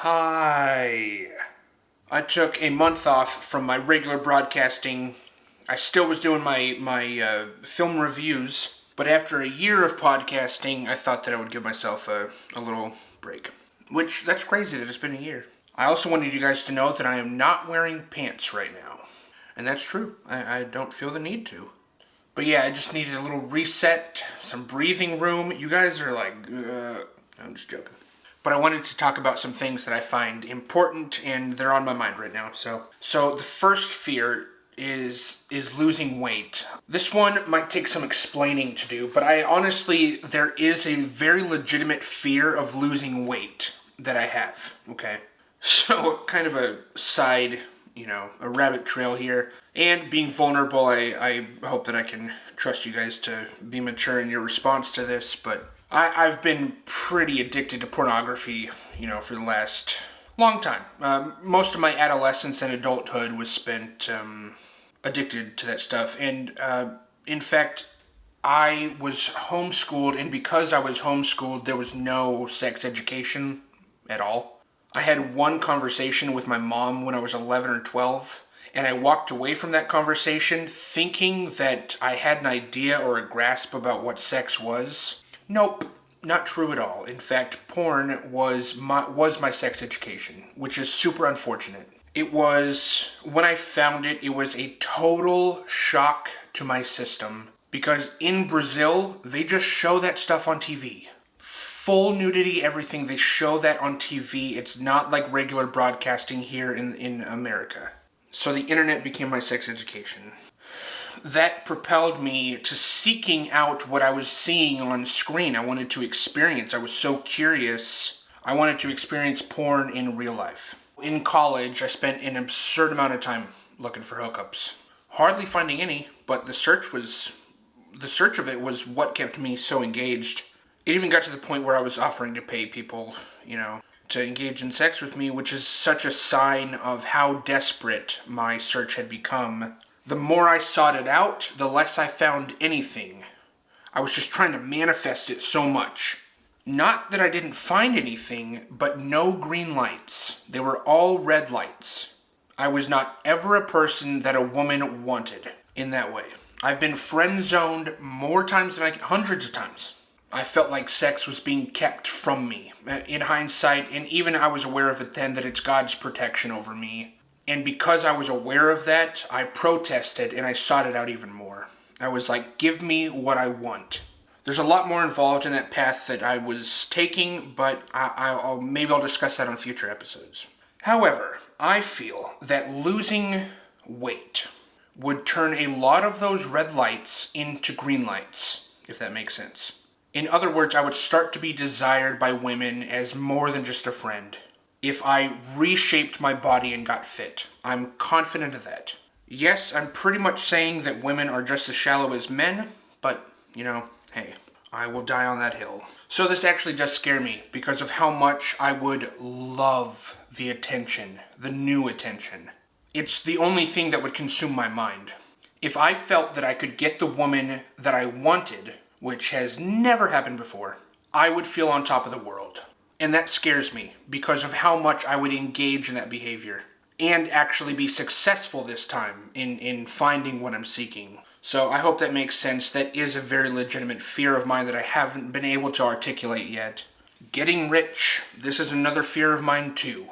Hi. I took a month off from my regular broadcasting. I still was doing my film reviews, but after a year of podcasting, I thought that I would give myself a little break. Which, that's crazy that it's been a year. I also wanted you guys to know that I am not wearing pants right now. And that's true. I don't feel the need to. But yeah, I just needed a little reset, some breathing room. You guys are like, I'm just joking. But I wanted to talk about some things that I find important, and they're on my mind right now. So the first fear is losing weight. This one might take some explaining to do, but there is a very legitimate fear of losing weight that I have, okay? So kind of a side, a rabbit trail here. And being vulnerable, I hope that I can trust you guys to be mature in your response to this, but I've been pretty addicted to pornography, for the last long time. Most of my adolescence and adulthood was spent addicted to that stuff. And in fact, I was homeschooled, and because I was homeschooled, there was no sex education at all. I had one conversation with my mom when I was 11 or 12, and I walked away from that conversation thinking that I had an idea or a grasp about what sex was. Nope, not true at all. In fact, porn was my sex education, which is super unfortunate. It was, when I found it, it was a total shock to my system, because in Brazil, they just show that stuff on TV. Full nudity, everything, they show that on TV. It's not like regular broadcasting here in America. So the internet became my sex education. That propelled me to seeking out what I was seeing on screen. I wanted to experience. I was so curious. I wanted to experience porn in real life. In college, I spent an absurd amount of time looking for hookups. Hardly finding any, but the search of it was what kept me so engaged. It even got to the point where I was offering to pay people, to engage in sex with me, which is such a sign of how desperate my search had become. The more I sought it out, the less I found anything. I was just trying to manifest it so much. Not that I didn't find anything, but no green lights. They were all red lights. I was not ever a person that a woman wanted in that way. I've been friend-zoned more times than hundreds of times. I felt like sex was being kept from me. In hindsight, and even I was aware of it then, that it's God's protection over me. And because I was aware of that, I protested and I sought it out even more. I was like, give me what I want. There's a lot more involved in that path that I was taking, but maybe I'll discuss that on future episodes. However, I feel that losing weight would turn a lot of those red lights into green lights, if that makes sense. In other words, I would start to be desired by women as more than just a friend. If I reshaped my body and got fit. I'm confident of that. Yes, I'm pretty much saying that women are just as shallow as men, but, hey, I will die on that hill. So this actually does scare me because of how much I would love the attention, the new attention. It's the only thing that would consume my mind. If I felt that I could get the woman that I wanted, which has never happened before, I would feel on top of the world. And that scares me because of how much I would engage in that behavior and actually be successful this time in finding what I'm seeking. So I hope that makes sense. That is a very legitimate fear of mine that I haven't been able to articulate yet. Getting rich, this is another fear of mine too.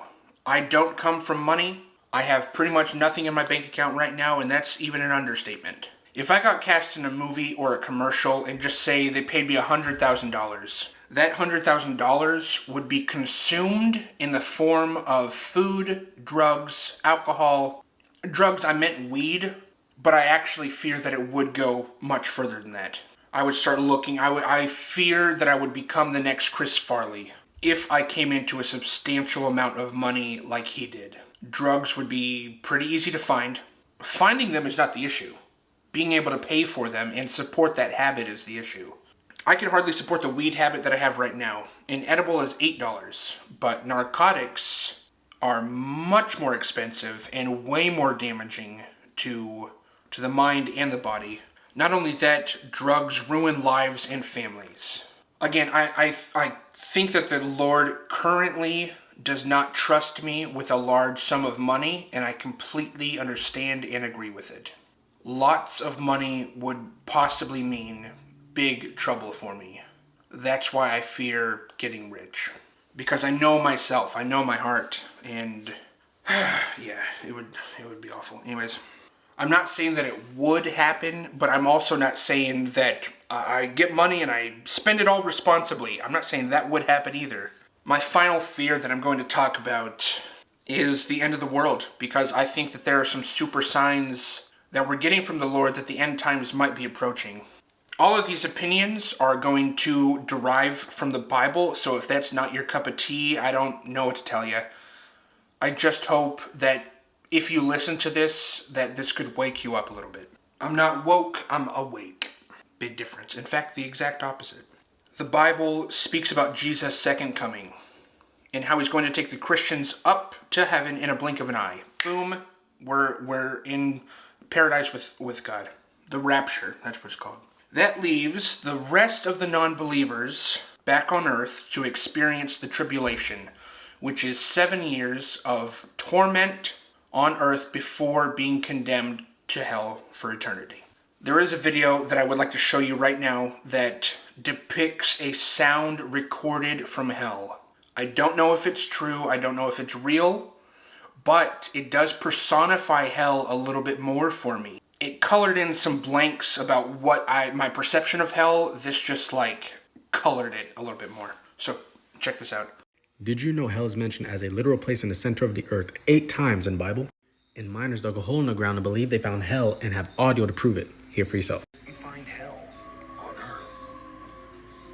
I don't come from money. I have pretty much nothing in my bank account right now, and that's even an understatement. If I got cast in a movie or a commercial and just say they paid me $100,000, that $100,000 would be consumed in the form of food, drugs, alcohol. Drugs, I meant weed, but I actually fear that it would go much further than that. I would start looking, I fear that I would become the next Chris Farley if I came into a substantial amount of money like he did. Drugs would be pretty easy to find. Finding them is not the issue. Being able to pay for them and support that habit is the issue. I can hardly support the weed habit that I have right now. An edible is $8, but narcotics are much more expensive and way more damaging to the mind and the body. Not only that, drugs ruin lives and families. Again, I think that the Lord currently does not trust me with a large sum of money, and I completely understand and agree with it. Lots of money would possibly mean big trouble for me. That's why I fear getting rich. Because I know myself, I know my heart, and yeah, it would be awful. Anyways, I'm not saying that it would happen, but I'm also not saying that I get money and I spend it all responsibly. I'm not saying that would happen either. My final fear that I'm going to talk about is the end of the world, because I think that there are some super signs that we're getting from the Lord that the end times might be approaching. All of these opinions are going to derive from the Bible, so if that's not your cup of tea, I don't know what to tell you. I just hope that if you listen to this, that this could wake you up a little bit. I'm not woke, I'm awake. Big difference. In fact, the exact opposite. The Bible speaks about Jesus' second coming and how he's going to take the Christians up to heaven in a blink of an eye. Boom, we're in paradise with God. The rapture, that's what it's called. That leaves the rest of the non-believers back on earth to experience the tribulation, which is 7 years of torment on earth before being condemned to hell for eternity. There is a video that I would like to show you right now that depicts a sound recorded from hell. I don't know if it's true, I don't know if it's real, but it does personify hell a little bit more for me. It colored in some blanks about what my perception of hell. This just colored it a little bit more. So check this out. Did you know hell is mentioned as a literal place in the center of the earth 8 times in the Bible? And miners dug a hole in the ground and believe they found hell and have audio to prove it. Hear for yourself. We find hell on earth.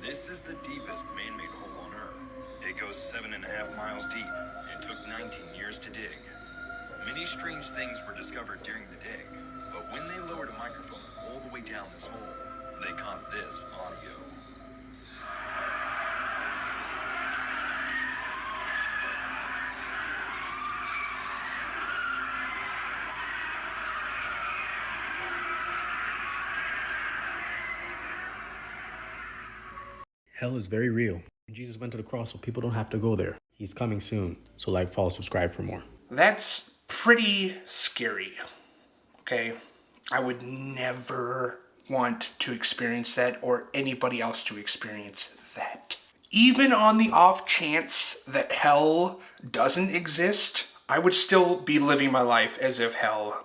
This is the deepest man-made hole on earth. It goes 7.5 miles deep and took 19 years to dig. Many strange things were discovered during the dig. But when they lowered a microphone all the way down this hole, they caught this audio. Hell is very real. Jesus went to the cross so people don't have to go there. He's coming soon. So like, follow, subscribe for more. That's pretty scary. Okay? I would never want to experience that or anybody else to experience that. Even on the off chance that hell doesn't exist, I would still be living my life as if hell,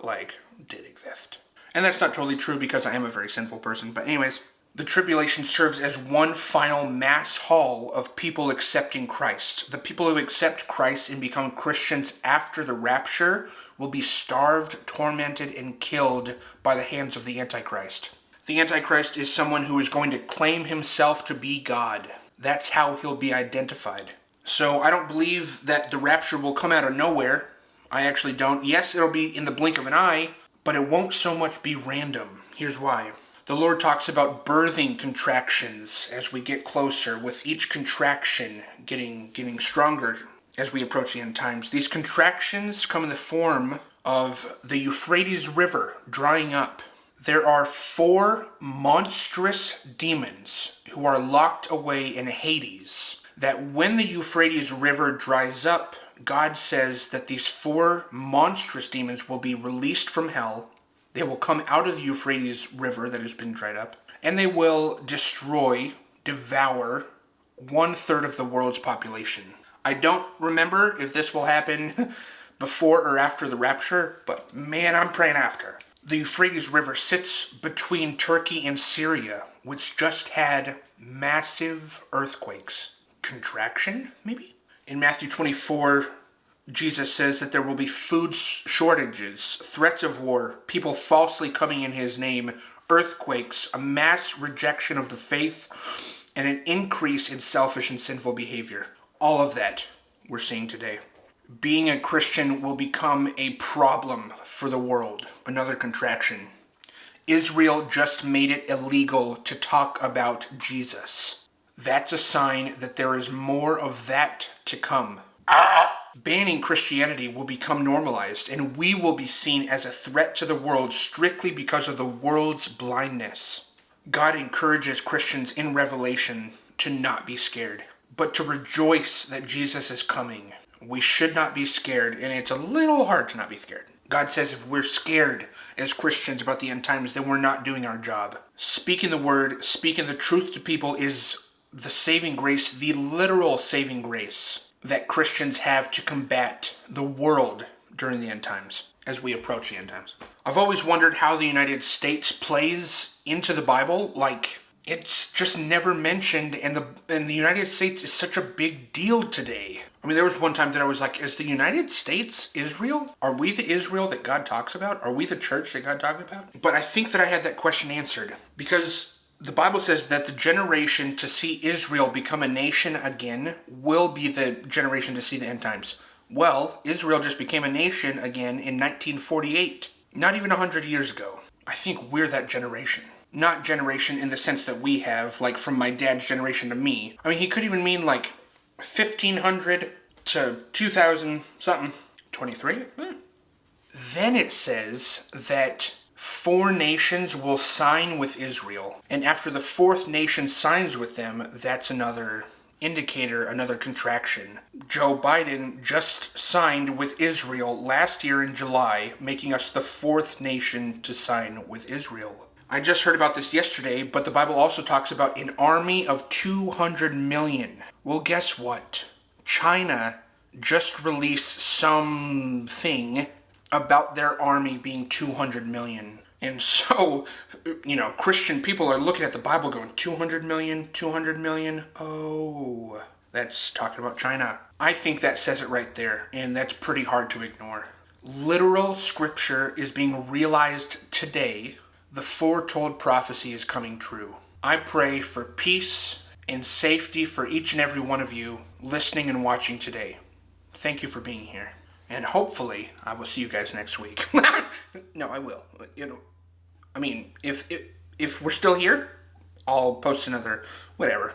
did exist. And that's not totally true because I am a very sinful person, but anyways. The tribulation serves as one final mass haul of people accepting Christ. The people who accept Christ and become Christians after the rapture will be starved, tormented, and killed by the hands of the Antichrist. The Antichrist is someone who is going to claim himself to be God. That's how he'll be identified. So I don't believe that the rapture will come out of nowhere. I actually don't. Yes, it'll be in the blink of an eye, but it won't so much be random. Here's why. The Lord talks about birthing contractions as we get closer, with each contraction getting stronger as we approach the end times. These contractions come in the form of the Euphrates River drying up. There are 4 monstrous demons who are locked away in Hades, that when the Euphrates River dries up, God says that these 4 monstrous demons will be released from hell. They will come out of the Euphrates River that has been dried up, and they will devour 1/3 of the world's population. I don't remember if this will happen before or after the rapture, but man, I'm praying after. The Euphrates River sits between Turkey and Syria, which just had massive earthquakes. Contraction, maybe? In Matthew 24, Jesus says that there will be food shortages, threats of war, people falsely coming in his name, earthquakes, a mass rejection of the faith, and an increase in selfish and sinful behavior. All of that we're seeing today. Being a Christian will become a problem for the world. Another contraction. Israel just made it illegal to talk about Jesus. That's a sign that there is more of that to come. Banning Christianity will become normalized, and we will be seen as a threat to the world strictly because of the world's blindness. God encourages Christians in Revelation to not be scared, but to rejoice that Jesus is coming. We should not be scared, and it's a little hard to not be scared. God says if we're scared as Christians about the end times, then we're not doing our job. Speaking the word, speaking the truth to people is the saving grace, the literal saving grace that Christians have to combat the world during the end times, as we approach the end times. I've always wondered how the United States plays into the Bible. Like, it's just never mentioned, and the United States is such a big deal today. I mean, there was one time that I was like, is the United States Israel? Are we the Israel that God talks about? Are we the church that God talks about? But I think that I had that question answered, because the Bible says that the generation to see Israel become a nation again will be the generation to see the end times. Well, Israel just became a nation again in 1948, not even 100 years ago. I think we're that generation. Not generation in the sense that we have, like from my dad's generation to me. I mean, he could even mean like 1500 to 2000 something. 23? Then it says that 4 nations will sign with Israel. And after the 4th nation signs with them, that's another indicator, another contraction. Joe Biden just signed with Israel last year in July, making us the 4th nation to sign with Israel. I just heard about this yesterday, but the Bible also talks about an army of 200 million. Well, guess what? China just released something about their army being 200 million. And so, Christian people are looking at the Bible going, 200 million, 200 million? Oh, that's talking about China. I think that says it right there, and that's pretty hard to ignore. Literal scripture is being realized today. The foretold prophecy is coming true. I pray for peace and safety for each and every one of you listening and watching today. Thank you for being here. And hopefully, I will see you guys next week. No, I will. If we're still here, I'll post another, whatever.